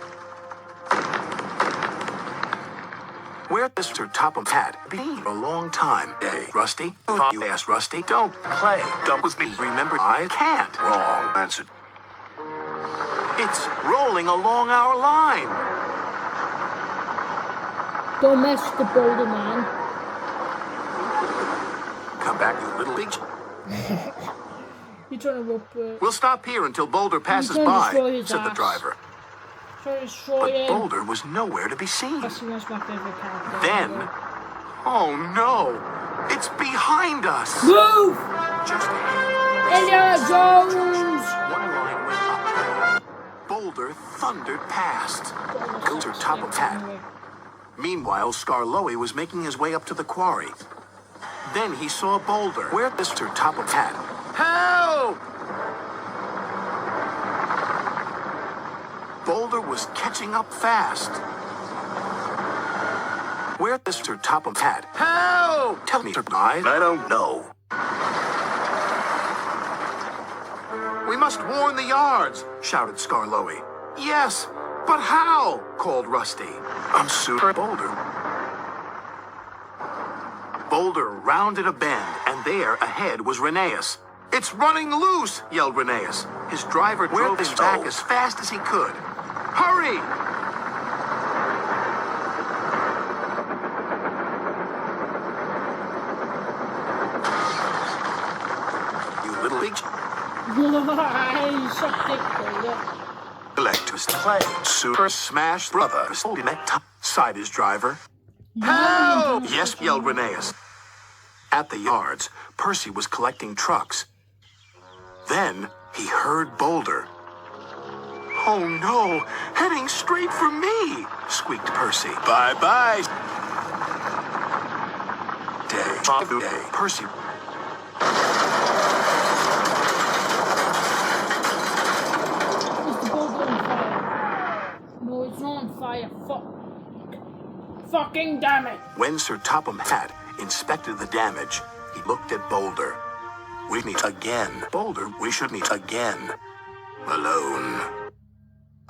Where Mr. Topham had been a long time. Hey, Rusty, you asked Rusty. Don't play dumb with me. Remember, I can't. Wrong, answered. It's rolling along our line. Don't mess with the boulder, man. Come back, you little leech. You're trying to rope We'll stop here until Boulder passes by, said the driver. But Boulder was nowhere to be seen. That's my favorite character. Then, oh no, it's behind us. Move! Just Indiana Jones! One line went up. Boulder thundered past. Mr. Topham's hat. Meanwhile, Skarloey was making his way up to the quarry. Then he saw Boulder. Where Mr. Topham's hat? Help! Boulder was catching up fast. Where Mr. Topham's hat? Help! Tell me, I don't know. We must warn the yards, shouted Skarloey. Yes, but how? Called Rusty. I'm Super Boulder. Boulder rounded a bend, and there ahead was Rheneas. It's running loose, yelled Rheneas. His driver drove his back as fast as he could. Hurry! You little bitch. Electus play. Super Smash Brothers. Sighed his driver. Help! Yes, yelled Rheneas. At the yards, Percy was collecting trucks. Then he heard Boulder. Oh no, heading straight for me, squeaked Percy. Bye-bye. Day. Percy. Is the boulder on fire? No, it's not on fire. Fucking damn it. When Sir Topham Hatt inspected the damage, he looked at Boulder. We meet again. Boulder, we should meet again. Alone.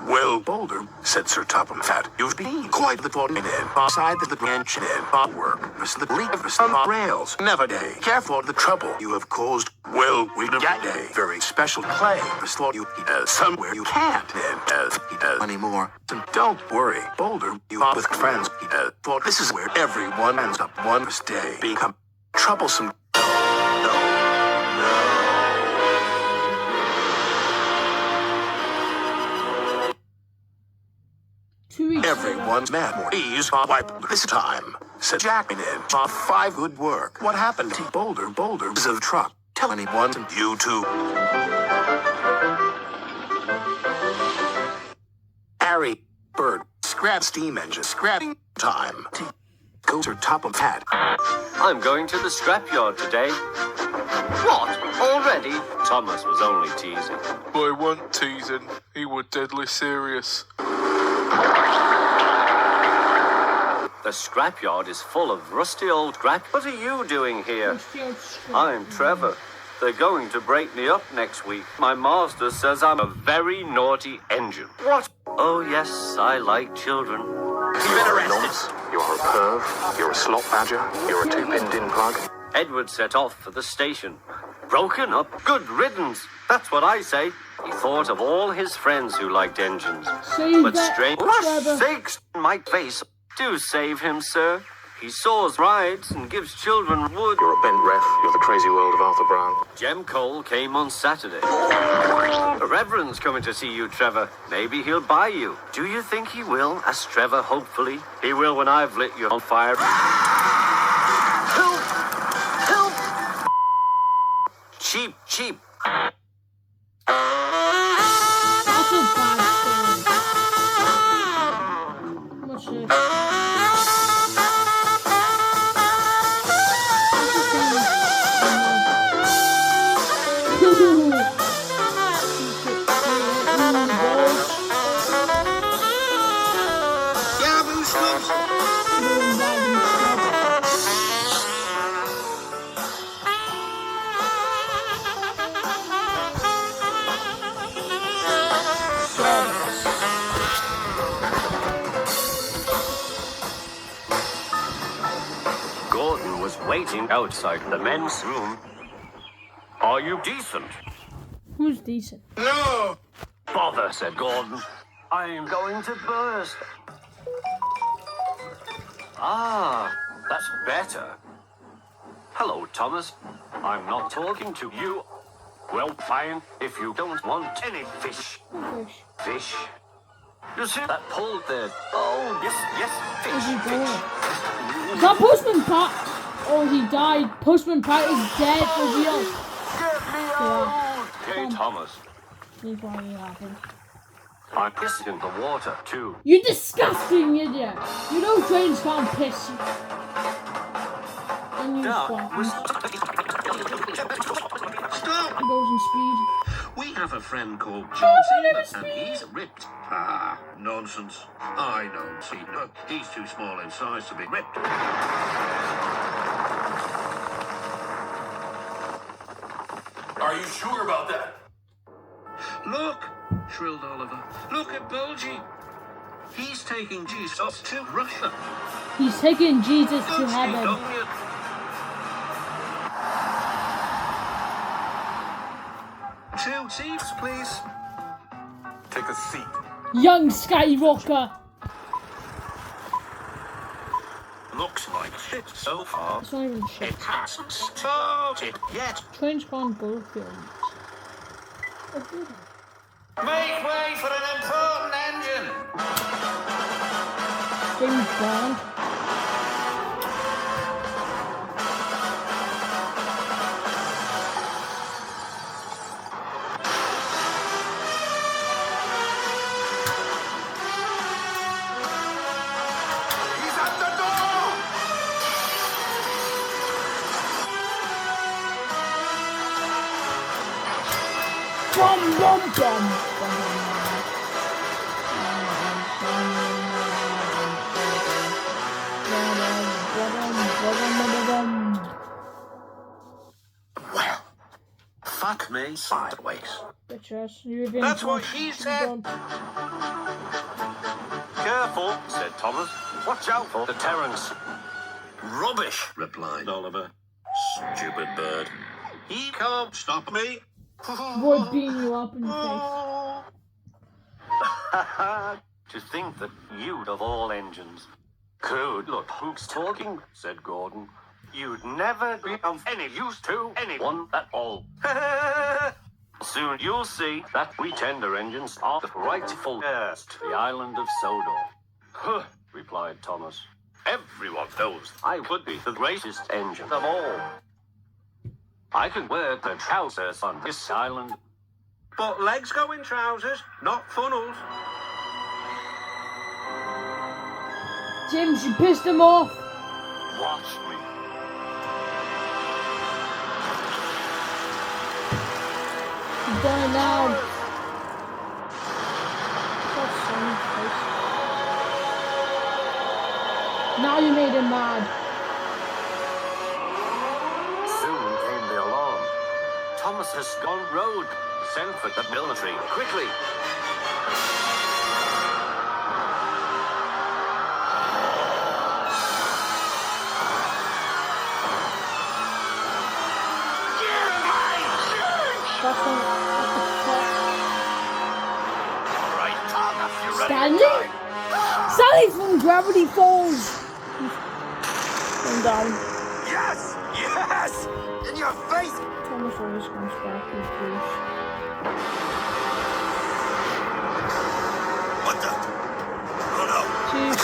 Well, Boulder, said Sir Topham Hatt, you've been quite the fortunate beside the branch and work. The leak of some rails. Never day. Careful of the trouble you have caused. Well, we got a very special play. Before you he does somewhere you can't. And he does anymore. And don't worry, Boulder, you are with friends. He does. For this is where everyone ends up one day. Become troublesome. Everyone's mad more ease wipe this time, said Jack in 5 good work. What happened to Boulder? Boulder's a truck. Tell anyone, you too. Harry, Bird, scrap steam engine, scrapping time. Go to Topham's Hat. I'm going to the scrapyard today. What? Already? Thomas was only teasing. I wasn't teasing. He was deadly serious. The scrapyard is full of rusty old scrap. What are you doing here? I'm Trevor. They're going to break me up next week. My master says I'm a very naughty engine. What? Oh, yes, I like children. You've been arrested. You're a perv. You're a slot badger. You're a 2-pin din plug. Edward set off for the station. Broken up? Good riddance. That's what I say. He thought of all his friends who liked engines. Save But that, strange Trevor. sakes, my face. Do save him, sir. He saws rides and gives children wood. You're a bent ref. You're the crazy world of Arthur Brown. Jem Cole came on Saturday. The Reverend's coming to see you, Trevor. Maybe he'll buy you. Do you think he will? Asked Trevor, hopefully. He will when I've lit you on fire. Help! Help! Cheap, cheap. That's a bad story. What's this? Gordon was waiting outside the men's room. Are you decent? Who's decent? No! Bother, said Gordon. I'm going to burst. Ah, that's better. Hello, Thomas. I'm not talking to you. Well, fine, if you don't want any fish. Fish. Fish. You see that pole there? Oh, yes, Where's he fish, going? fish. Is that Postman Pat? Oh, he died. Postman Pat is dead for real. Get me out! Hey, Thomas. He's why it happened. I pissed in the water, too. You disgusting idiot! You know trains can't piss. And you Stop! It goes in speed. We have a friend called Oh, John my name is Cena, and he's ripped. Ah, nonsense. I know Cena. He's too small in size to be ripped. Are you sure about that? Look, shrilled Oliver. Look at Bulgy. He's taking Jesus to Russia. He's taking Jesus to heaven. Two seats, please. Take a seat. Young Skywalker. Looks like shit so far. It's not even shit. It hasn't started yet. Trains can't go films. Make way for an important engine. James Bond. He's at the door! Bum bum bum. Well, fuck me sideways. Bitches, you're being That's what she said. Careful, said Thomas. Watch out for the Terrans. Rubbish, replied Oliver. Stupid bird. He can't stop me. Boy beating you up in the To think that you, of all engines, could look who's talking, said Gordon. You'd never be of any use to anyone at all. Soon you'll see that we tender engines are the rightful heirs to the island of Sodor. Huh, replied Thomas. Everyone knows I would be the greatest engine of all. I can wear the trousers on this island. But legs go in trousers, not funnels. James, you pissed him off. Watch me. He's done it now. That's so nice. Now you made him mad. Soon came the alarm. Thomas has gone rogue. Send for the military, quickly. Get my That's what the fuck? Right, Thomas, you ready? Stanley? Stanley from Gravity Falls! Going down. Yes! Yes! In your face! Thomas always comes back with Bruce. What the? Oh no! Chief,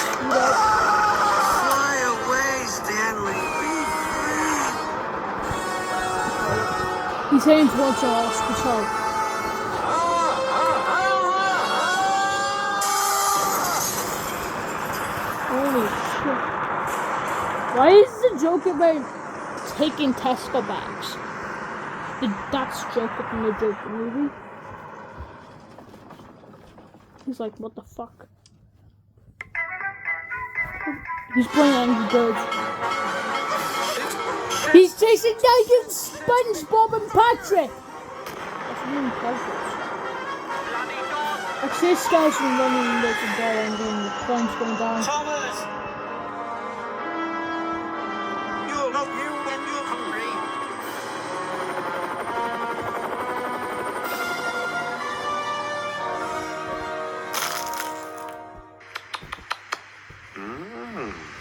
Fly away, Stanley. Be free. he's heading towards the hospital. Holy shit. Why is the joke about taking Tesco bags? That's Joker from the Joker movie. He's like, what the fuck? He's playing Angry Birds. He's chasing down SpongeBob and Patrick! That's really Patrick. I see a skeleton running in the door and then the plane's going down. Thomas! You'll love you when you're hungry.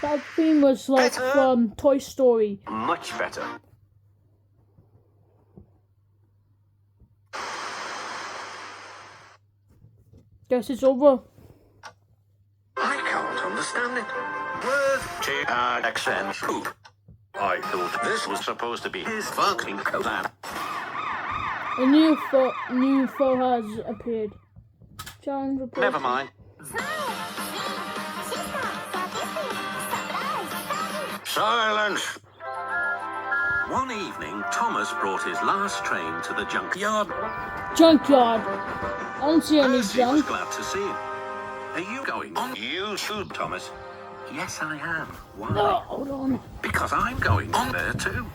That theme was like from Toy Story. Much better. Guess it's over. I can't understand it. Word TRXN poop. I thought this was supposed to be his fucking collab. A new foe has appeared. Challenge reported. Never mind. Silence! One evening, Thomas brought his last train to the junkyard. Junkyard. I don't see any Percy was junk. glad to see him. Are you going on YouTube, Thomas? Yes, I am. Why? No, hold on. Because I'm going on there too.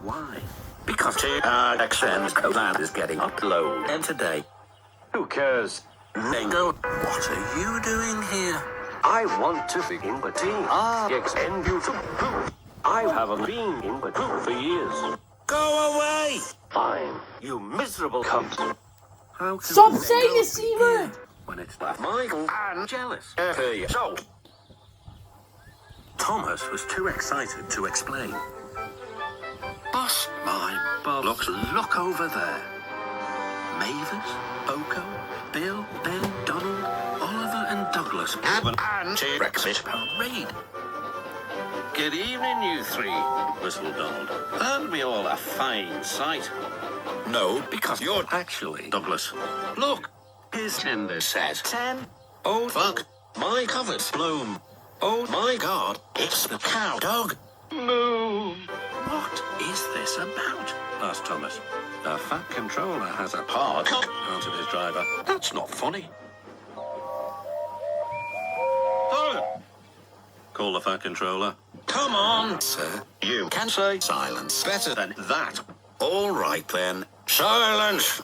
Why? Because TRXN's collab is getting uploaded today. Who cares? Ningo, what are you doing here? I want to be in the TRXN YouTube. I haven't been in the for years. Go away! Fine, you miserable cunt. How can Stop they saying go the C word! when it's that Michael and jealous? So, Thomas was too excited to explain. Boss, my bollocks, look over there. Mavis, Oko, Bill, Ben, Donald, Oliver and Douglas have an anti-Brexit parade. Good evening, you three, whistled Donald. Aren't we all a fine sight? no, Because you're actually Douglas. Look, his tender says 10. oh fuck, my cover's blown. Oh my god, it's the cow dog. Moo! What is this about? Asked Thomas. The fat controller has a pod, answered his driver. That's not funny. Oh! Call the fat controller. Come on, sir. You can say silence better than that. All right then, silence.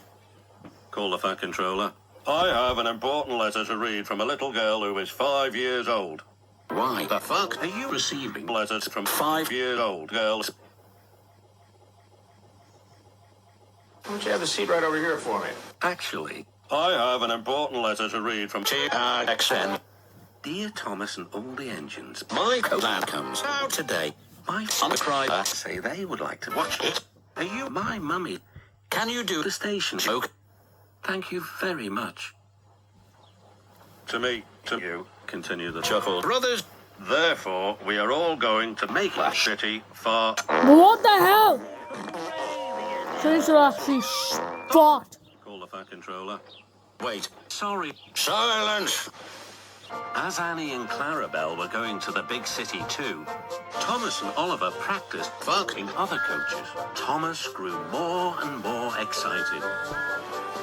Call the fat controller. I have an important letter to read from a little girl who is 5 years old. Why the fuck are you receiving Letters from 5-year-old girls. Why don't you have a seat right over here for me? Actually, I have an important letter to read from TRXN? Dear Thomas and all the engines. My collab comes out today. My subscribers say they would like to watch it. Are you my mummy? Can you do The station joke. Thank you very much. To me, to you, continue the chuckle. brothers? Therefore, we are all going to make that shitty fart. What the hell? Things are actually fart. Call the fat controller. Wait, Sorry. silence. As Annie and Clarabelle were going to the big city too, Thomas and Oliver practiced fucking other coaches. Thomas grew more and more excited.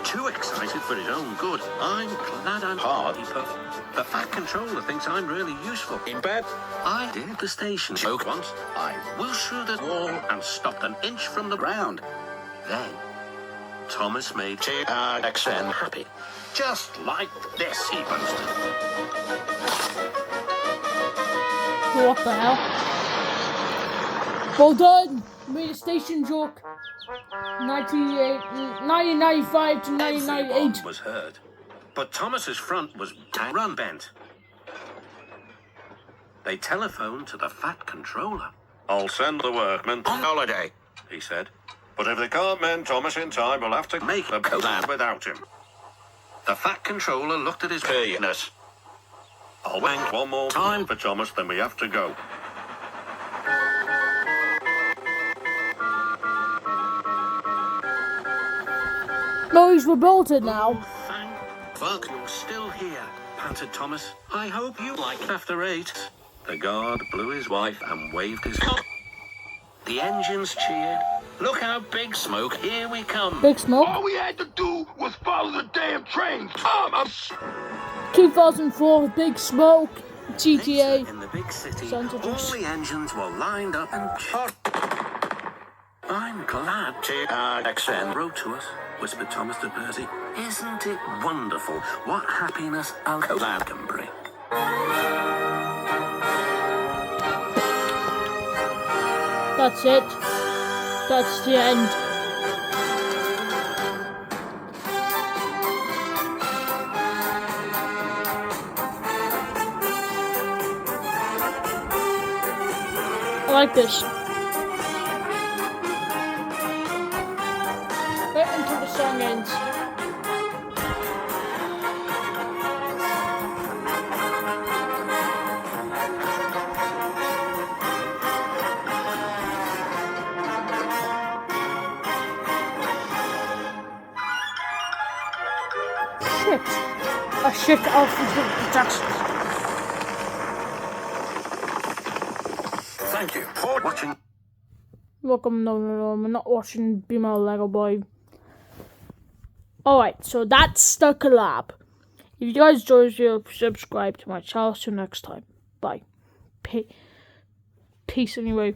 Too excited for his own good. I'm glad I'm hardy, but the fat controller thinks I'm really useful. In bed? I did the station joke once. I whooshed through the wall and stopped an inch from the ground. Then, Thomas made TRXN happy. Just like this, he boasted. What the hell? Well done. Made a station joke. 1995 to 1998. Everyone was heard, but Thomas's front was run bent. They telephoned to the Fat Controller. I'll send the workmen on holiday, He said, but if they can't mend Thomas in time, we'll have to make a collab without him. the Fat Controller looked at his Penis. I'll wank one more time for Thomas, then we have to go. No, he's revolted now. Thank fuck you're still here, panted Thomas. I hope you like after 8. The guard blew his wife and waved his cock. The engines cheered. Look out, Big Smoke, here we come. Big Smoke. All we had to do was follow the damn train. I'm 2004, Big Smoke, GTA. Later in the big city, Sounds all interesting. the engines were lined up and I'm glad XN wrote to us, whispered Thomas to Percy. Isn't it wonderful what happiness a collab can bring? That's it. That's the end. I like this. Wait until the song ends. Shit. A shit off the protection. Thank you for watching. Welcome, no, I'm not watching Be My Lego Boy. Alright, so that's the collab. If you guys enjoyed this video, subscribe to my channel. See you next time. Bye. Peace anyway.